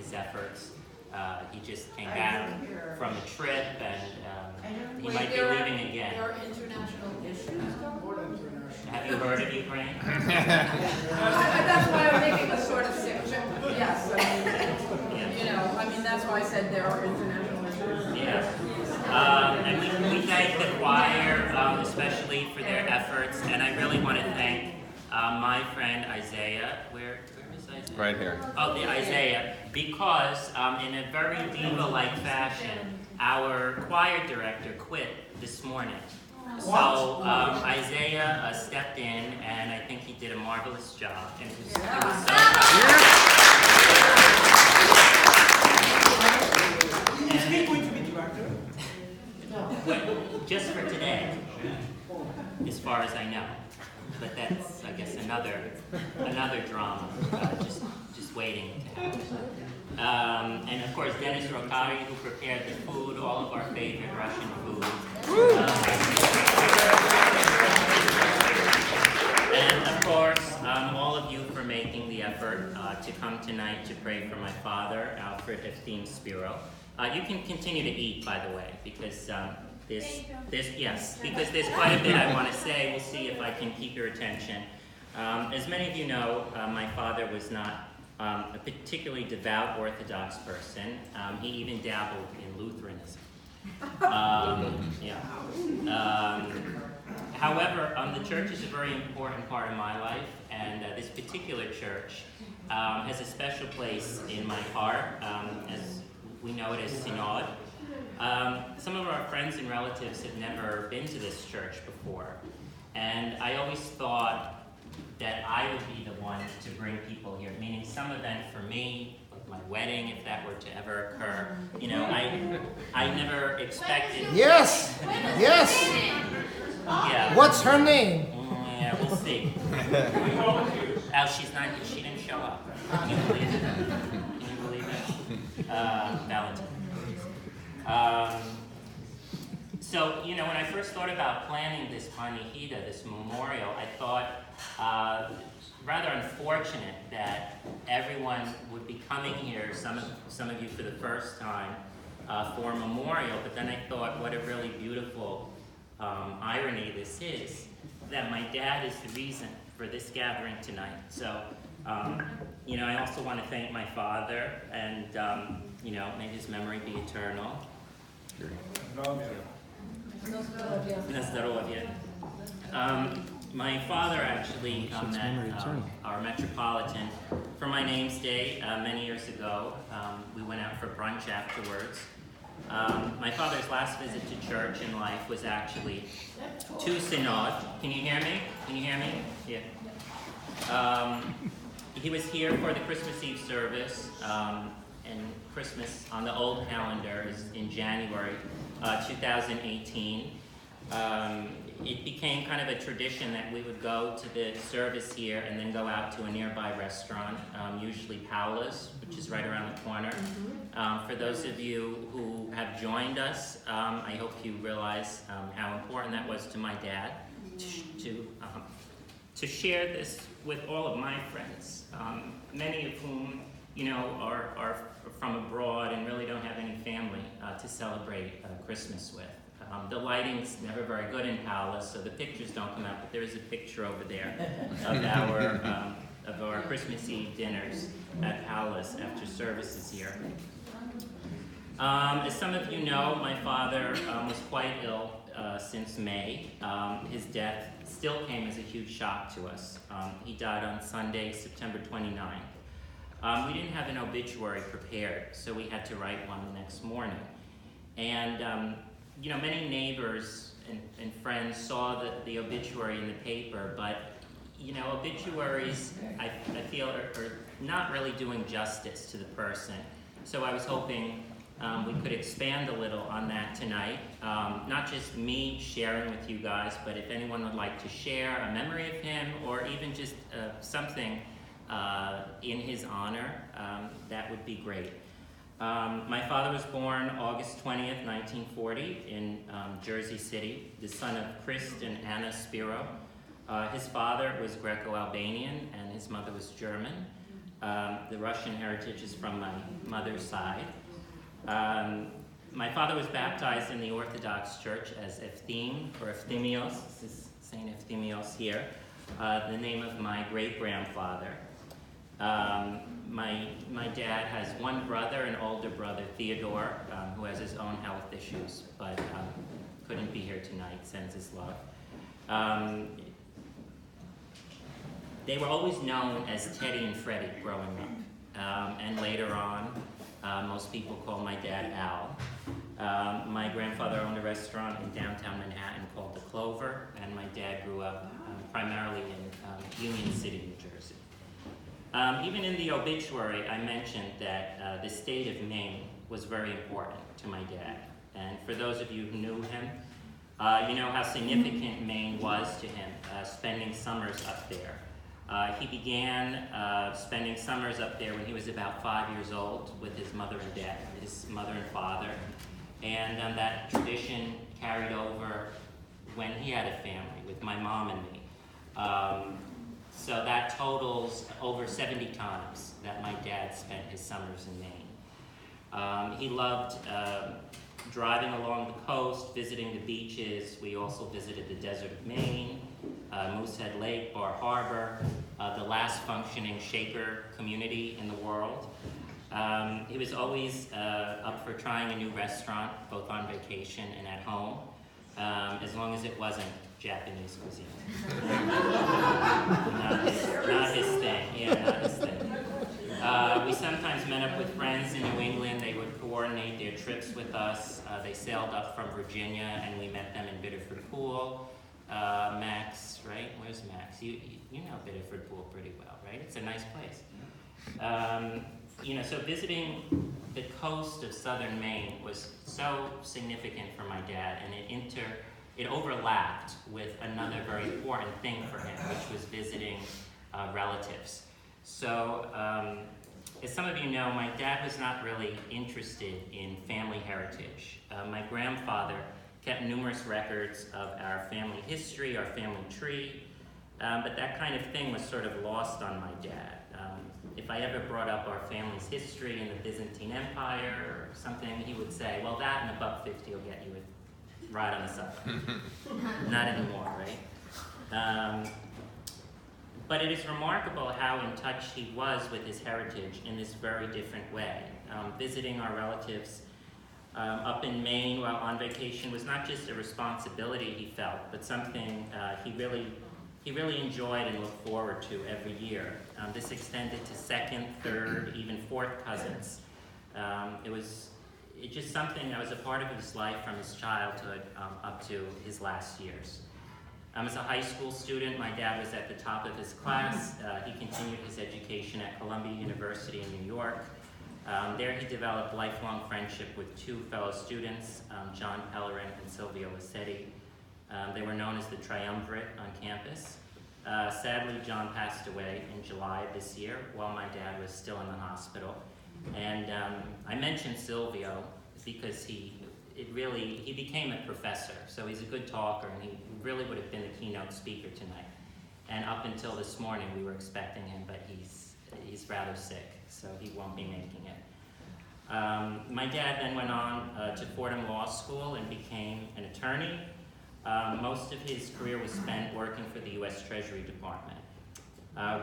his efforts. He just came back from a trip, and he might be leaving again. There are international issues going on? Have you heard of Ukraine? That's why I'm making a sort of sick joke. Yes, that's why I said there are international issues. Yeah. And we thank the choir, especially for their efforts, and I really want to thank my friend Isaiah. Where is Isaiah? Right here. Oh, the Isaiah, because in a very diva-like fashion, our choir director quit this morning. So Isaiah stepped in, and I think he did a marvelous job. And it was so Is he going to be director? just for today, as far as I know. But that's, I guess, another drama, just waiting to happen. And of course, Dennis Rokari, who prepared the food, all of our favorite Russian food. And of course, all of you for making the effort to come tonight to pray for my father, Alfred Efthim Spiro. You can continue to eat, by the way, because because there's quite a bit I want to say. We'll see if I can keep your attention. As many of you know, my father was not a particularly devout Orthodox person. He even dabbled in Lutheranism. However, the church is a very important part of my life, and this particular church has a special place in my heart, as we know it as Synod. Some of our friends and relatives have never been to this church before, and I always thought that I would be the one to bring people here, meaning some event for me, like my wedding, if that were to ever occur. I never expected. Yes. Yeah. What's her name? Yeah, we'll see. She didn't show up. Can you believe it? Valentine. So, when I first thought about planning this panihida, this memorial, I thought rather unfortunate that everyone would be coming here, some of you for the first time, for a memorial, but then I thought what a really beautiful irony this is, that my dad is the reason for this gathering tonight. So, I also want to thank my father, and, may his memory be eternal. My father actually met our Metropolitan for my name's day many years ago. We went out for brunch afterwards. My father's last visit to church in life was actually to Synod. Can you hear me? Yeah. He was here for the Christmas Eve service, and Christmas on the old calendar is in January 2018. It became kind of a tradition that we would go to the service here and then go out to a nearby restaurant, usually Paola's, which is right around the corner. For those of you who have joined us, I hope you realize how important that was to my dad to share this with all of my friends, many of whom are from abroad and really don't have any family to celebrate Christmas with. The lighting's never very good in Paola's, so the pictures don't come out, but there is a picture over there of our Christmas Eve dinners at Paola's after services here. As some of you know, my father was quite ill since May. His death still came as a huge shock to us. He died on Sunday, September 29th. We didn't have an obituary prepared, so we had to write one the next morning. And many neighbors and friends saw the obituary in the paper, but obituaries, I feel, are not really doing justice to the person. So I was hoping we could expand a little on that tonight. Not just me sharing with you guys, but if anyone would like to share a memory of him, or even just something in his honor, that would be great. My father was born August 20th, 1940 in Jersey City, the son of Chris and Anna Spiro. His father was Greco-Albanian and his mother was German. The Russian heritage is from my mother's side. My father was baptized in the Orthodox Church as Efthim, or Efthimios. This is Saint Efthimios here, the name of my great-grandfather. My dad has one brother, an older brother, Theodore, who has his own health issues, but couldn't be here tonight, sends his love. They were always known as Teddy and Freddie growing up, and later on, most people call my dad Al. My grandfather owned a restaurant in downtown Manhattan called The Clover, and my dad grew up primarily in Union City, New Jersey. Even in the obituary, I mentioned that the state of Maine was very important to my dad. And for those of you who knew him, you know how significant Maine was to him, spending summers up there. He began spending summers up there when he was about 5 years old with his mother and father. And that tradition carried over when he had a family with my mom and me. So that totals over 70 times that my dad spent his summers in Maine. He loved driving along the coast, visiting the beaches. We also visited the desert of Maine, Moosehead Lake, Bar Harbor, the last functioning Shaker community in the world. He was always up for trying a new restaurant, both on vacation and at home, as long as it wasn't Japanese cuisine. Not his thing. Yeah, not his thing. We sometimes met up with friends in New England. They would coordinate their trips with us. They sailed up from Virginia, and we met them in Biddeford Pool. Max, right? Where's Max? You know Biddeford Pool pretty well, right? It's a nice place. You know, so visiting the coast of southern Maine was so significant for my dad, and it overlapped with another very important thing for him, which was visiting relatives. So, as some of you know, my dad was not really interested in family heritage. My grandfather kept numerous records of our family history, our family tree, but that kind of thing was sort of lost on my dad. If I ever brought up our family's history in the Byzantine Empire or something, he would say, well, that and $1.50 will get you a ride on the subway. Not anymore, right? But it is remarkable how in touch he was with his heritage in this very different way. Visiting our relatives up in Maine while on vacation was not just a responsibility he felt, but something he really enjoyed and looked forward to every year. This extended to second, third, even fourth cousins. It's just something that was a part of his life from his childhood up to his last years. As a high school student, my dad was at the top of his class. He continued his education at Columbia University in New York. There he developed lifelong friendship with two fellow students, John Pellerin and Silvio Lissetti. They were known as the Triumvirate on campus. Sadly, John passed away in July of this year while my dad was still in the hospital. And I mentioned Silvio because he became a professor, so he's a good talker, and he really would have been the keynote speaker tonight. And up until this morning, we were expecting him, but he's rather sick, so he won't be making it. My dad then went on to Fordham Law School and became an attorney. Most of his career was spent working for the U.S. Treasury Department.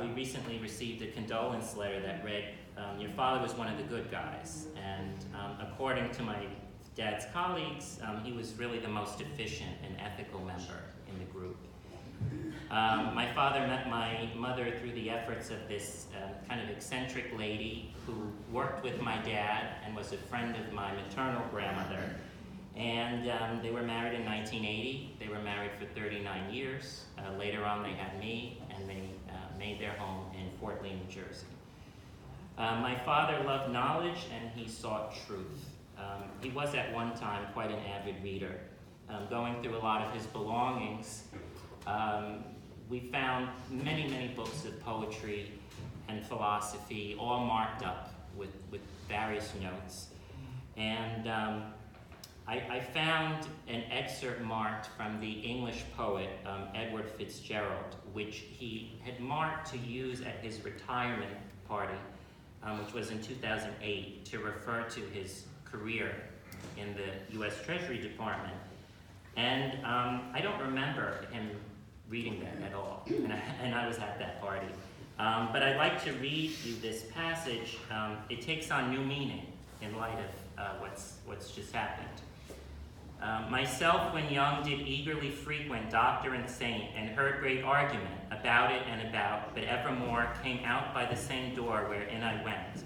We recently received a condolence letter that read, your father was one of the good guys, and according to my dad's colleagues, he was really the most efficient and ethical member in the group. My father met my mother through the efforts of this kind of eccentric lady who worked with my dad and was a friend of my maternal grandmother. And they were married in 1980. They were married for 39 years. Later on, they had me, and they made their home in Fort Lee, New Jersey. My father loved knowledge, and he sought truth. He was at one time quite an avid reader. Going through a lot of his belongings, we found many, many books of poetry and philosophy, all marked up with various notes. And I found an excerpt marked from the English poet Edward Fitzgerald, which he had marked to use at his retirement party, which was in 2008, to refer to his career in the U.S. Treasury Department. And I don't remember him reading that at all, and I was at that party. But I'd like to read you this passage. It takes on new meaning in light of what's just happened. Myself, when young, did eagerly frequent doctor and saint, and heard great argument about it and about, but evermore came out by the same door wherein I went.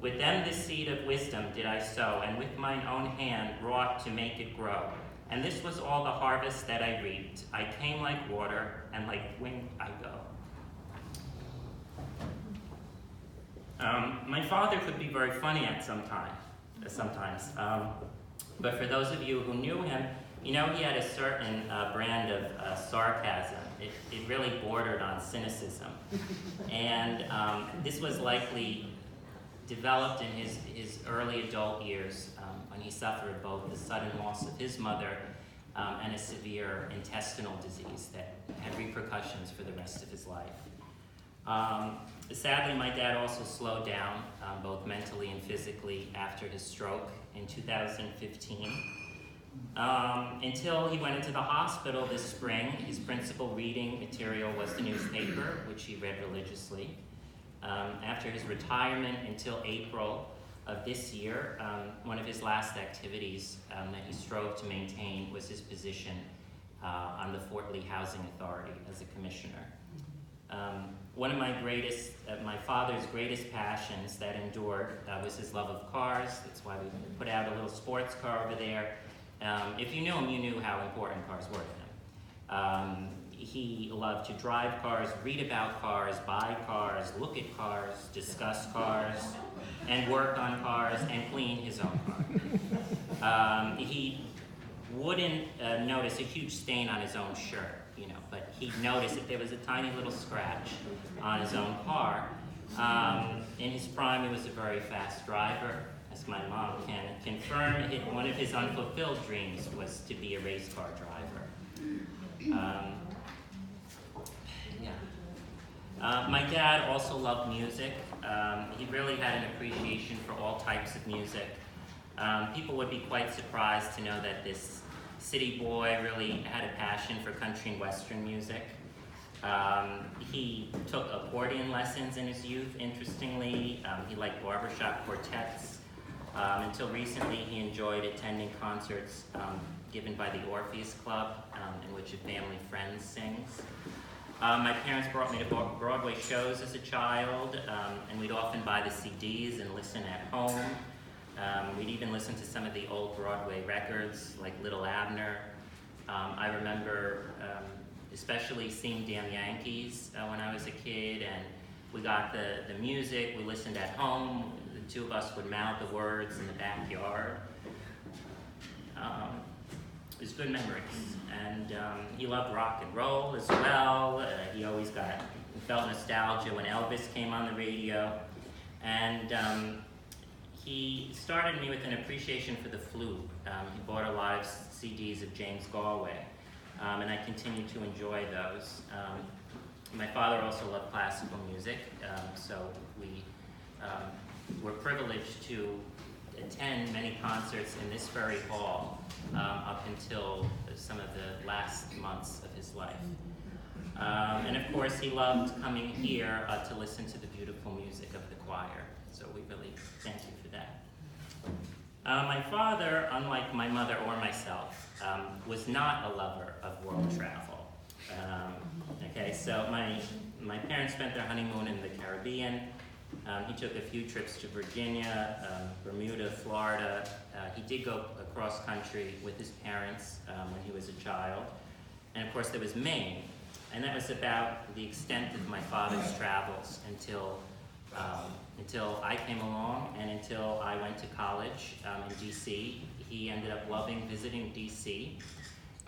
With them the seed of wisdom did I sow, and with mine own hand wrought to make it grow. And this was all the harvest that I reaped. I came like water, and like wind I go. My father could be very funny at sometimes. But for those of you who knew him, you know he had a certain brand of sarcasm. It really bordered on cynicism. And this was likely developed in his early adult years when he suffered both the sudden loss of his mother and a severe intestinal disease that had repercussions for the rest of his life. Sadly, my dad also slowed down, both mentally and physically, after his stroke in 2015. Until he went into the hospital this spring. His principal reading material was the newspaper, which he read religiously. After his retirement until April of this year, one of his last activities that he strove to maintain was his position on the Fort Lee Housing Authority as a commissioner. One of my father's greatest passions that endured was his love of cars. That's why we put out a little sports car over there. If you knew him, you knew how important cars were to him. He loved to drive cars, read about cars, buy cars, look at cars, discuss cars, and work on cars, and clean his own car. He wouldn't notice a huge stain on his own shirt, but he'd notice if there was a tiny little scratch on his own car. In his prime, he was a very fast driver. As my mom can confirm, one of his unfulfilled dreams was to be a race car driver. My dad also loved music. He really had an appreciation for all types of music. People would be quite surprised to know that this city boy really had a passion for country and western music. He took accordion lessons in his youth, interestingly. He liked barbershop quartets. Until recently, he enjoyed attending concerts given by the Orpheus Club, in which a family friend sings. My parents brought me to Broadway shows as a child, and we'd often buy the CDs and listen at home. We'd even listen to some of the old Broadway records, like Little Abner. I remember especially seeing Damn Yankees when I was a kid, and we got the music, we listened at home. The two of us would mouth the words in the backyard. It was good memories. And he loved rock and roll as well. He always felt nostalgia when Elvis came on the radio. And he started me with an appreciation for the flute. He bought a lot of CDs of James Galway, and I continue to enjoy those. My father also loved classical music, so we were privileged to attend many concerts in this very hall up until some of the last months of his life. And of course, he loved coming here to listen to the beautiful music of the choir. So we really thank you for that. My father, unlike my mother or myself, was not a lover of world travel. Okay, so my parents spent their honeymoon in the Caribbean. He took a few trips to Virginia, Bermuda, Florida. He did go across country with his parents when he was a child. And of course there was Maine. And that was about the extent of my father's travels until I came along and until I went to college in DC. He ended up loving visiting DC.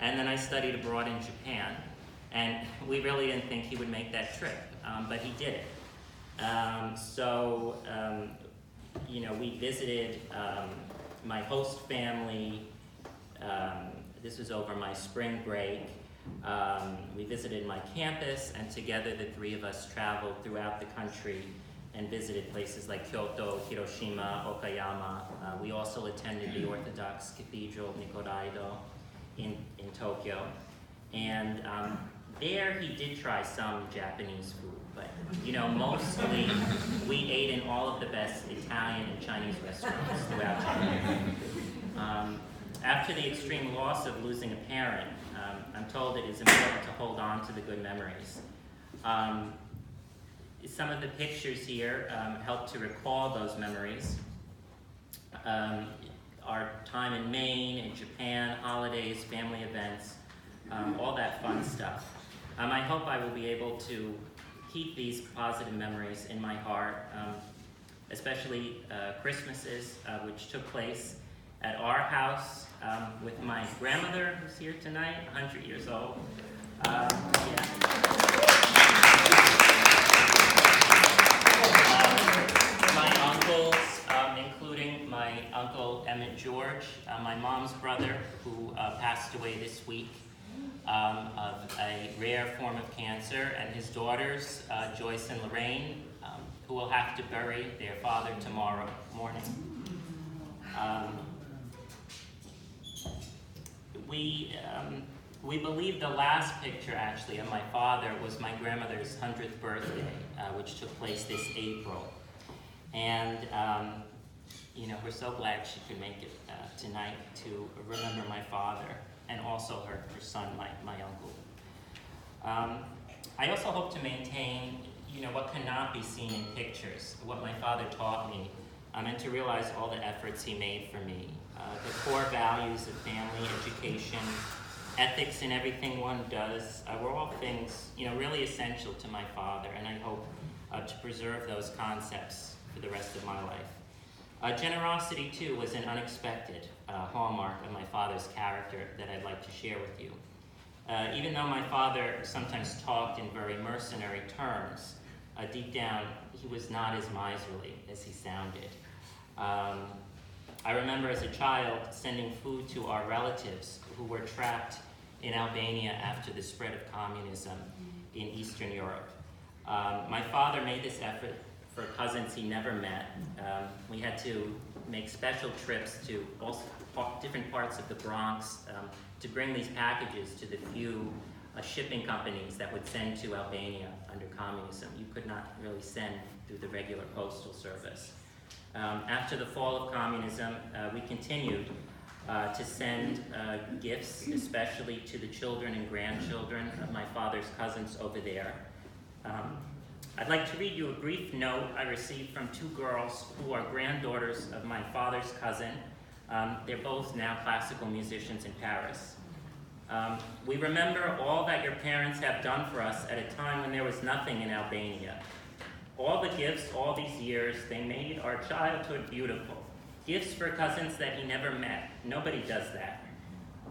And then I studied abroad in Japan. And we really didn't think he would make that trip, but he did it. We visited my host family. This was over my spring break. We visited my campus, and together the three of us traveled throughout the country and visited places like Kyoto, Hiroshima, Okayama. We also attended the Orthodox Cathedral Nikodaido in Tokyo. And there he did try some Japanese food, but mostly we ate in all of the best Italian and Chinese restaurants throughout Japan. After the extreme loss of losing a parent, I'm told it is important to hold on to the good memories. Some of the pictures here help to recall those memories. Our time in Maine, in Japan, holidays, family events, all that fun stuff. I hope I will be able to keep these positive memories in my heart, especially Christmases, which took place at our house with my grandmother, who's here tonight, 100 years old. My uncles, including my uncle Emmett George, my mom's brother, who passed away this week of a rare form of cancer, and his daughters, Joyce and Lorraine, who will have to bury their father tomorrow morning. We believe the last picture, actually, of my father was my grandmother's 100th birthday, which took place this April. And, we're so glad she could make it tonight to remember my father, and also her son, my uncle. I also hope to maintain, what cannot be seen in pictures, what my father taught me, and to realize all the efforts he made for me. The core values of family, education, ethics in everything one does, were all things, really essential to my father, and I hope to preserve those concepts for the rest of my life. Generosity, too, was an unexpected hallmark of my father's character that I'd like to share with you. Even though my father sometimes talked in very mercenary terms, deep down, he was not as miserly as he sounded. I remember as a child sending food to our relatives who were trapped in Albania after the spread of communism in Eastern Europe. My father made this effort for cousins he never met. We had to make special trips to different parts of the Bronx to bring these packages to the few shipping companies that would send to Albania under communism. You could not really send through the regular postal service. After the fall of communism, we continued to send gifts, especially to the children and grandchildren of my father's cousins over there. I'd like to read you a brief note I received from two girls who are granddaughters of my father's cousin. They're both now classical musicians in Paris. We remember all that your parents have done for us at a time when there was nothing in Albania. All the gifts, all these years, they made our childhood beautiful. Gifts for cousins that he never met. Nobody does that.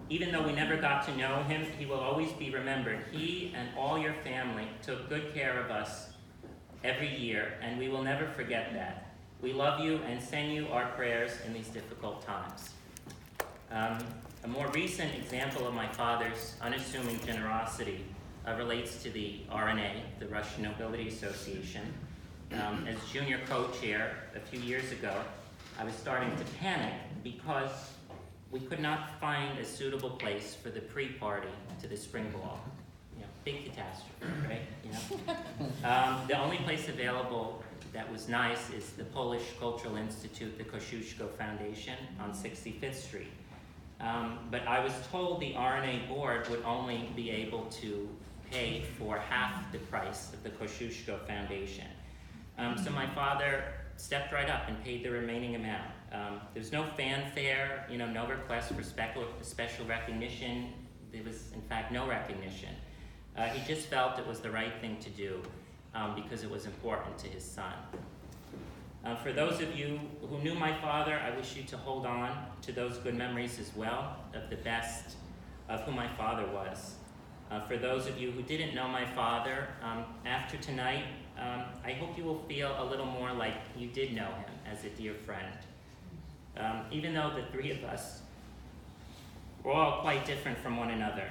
Even though we never got to know him, he will always be remembered. He and all your family took good care of us every year, and we will never forget that. We love you and send you our prayers in these difficult times. A more recent example of my father's unassuming generosity relates to the RNA, the Russian Nobility Association. As junior co-chair a few years ago, I was starting to panic because we could not find a suitable place for the pre-party to the spring ball. Big catastrophe, right? The only place available that was nice is the Polish Cultural Institute, the Kosciuszko Foundation on 65th Street. But I was told the RNA board would only be able to pay for half the price of the Kosciuszko Foundation. So my father stepped right up and paid the remaining amount. There's no fanfare, no request for special recognition. There was, in fact, no recognition. He just felt it was the right thing to do because it was important to his son. For those of you who knew my father, I wish you to hold on to those good memories as well of the best of who my father was. For those of you who didn't know my father, after tonight, I hope you will feel a little more like you did know him as a dear friend. Even though the three of us were all quite different from one another,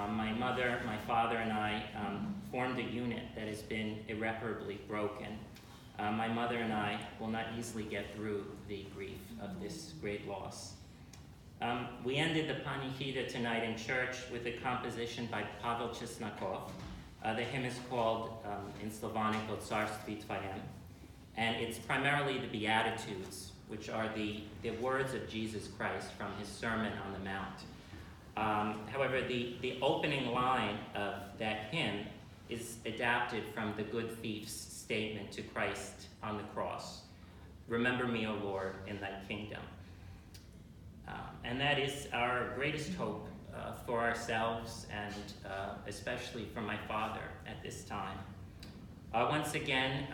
my mother, my father, and I formed a unit that has been irreparably broken. My mother and I will not easily get through the grief of this great loss. We ended the Panichida tonight in church with a composition by Pavel Chesnakov. The hymn is called, in Slavonic, Carství Tvoje, and it's primarily the Beatitudes, which are the words of Jesus Christ from his Sermon on the Mount. However, the opening line of that hymn is adapted from the Good Thief's statement to Christ on the cross. Remember me, O Lord, in thy kingdom. And that is our greatest hope for ourselves and especially for my father at this time. Once again,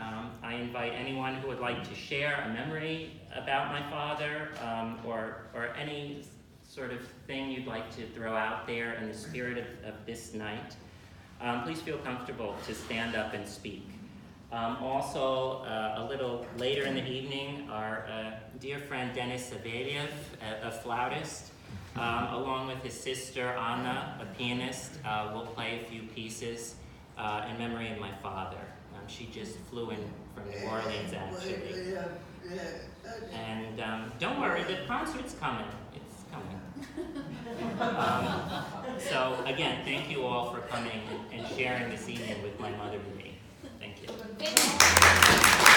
I invite anyone who would like to share a memory about my father or any sort of thing you'd like to throw out there in the spirit of this night. Please feel comfortable to stand up and speak. Also, a little later in the evening, our dear friend Denis Savelyev, a flautist, along with his sister Anna, a pianist, will play a few pieces in memory of my father. She just flew in from New Orleans, actually. And don't worry, the concert's coming. It's coming. So, again, thank you all for coming and sharing this evening with my mother and me. Thank you.